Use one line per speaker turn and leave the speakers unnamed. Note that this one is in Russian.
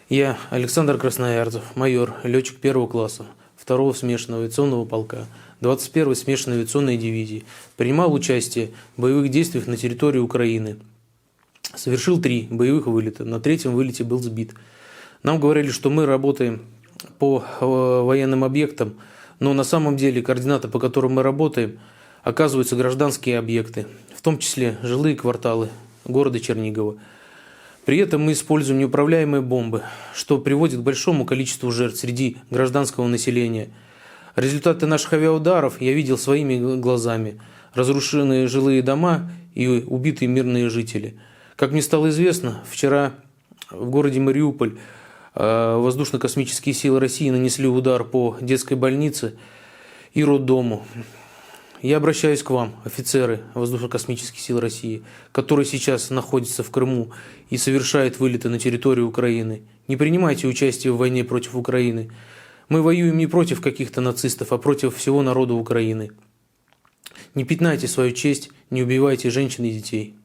Я, Александр Красноярцев, майор, летчик первого класса, 2-го смешанного авиационного полка, 21-й смешанной авиационной дивизии, принимал участие в боевых действиях на территории Украины. Совершил 3 боевых вылета, на 3-м вылете был сбит. Нам говорили, что мы работаем по военным объектам, но на самом деле координаты, по которым мы работаем, оказываются гражданские объекты, в том числе жилые кварталы города Чернигова. При этом мы используем неуправляемые бомбы, что приводит к большому количеству жертв среди гражданского населения. Результаты наших авиаударов я видел своими глазами. Разрушенные жилые дома и убитые мирные жители. Как мне стало известно, вчера в городе Мариуполь воздушно-космические силы России нанесли удар по детской больнице и роддому. Я обращаюсь к вам, офицеры воздушно-космических сил России, которые сейчас находятся в Крыму и совершают вылеты на территорию Украины. Не принимайте участие в войне против Украины. Мы воюем не против каких-то нацистов, а против всего народа Украины. Не пятнайте свою честь, не убивайте женщин и детей.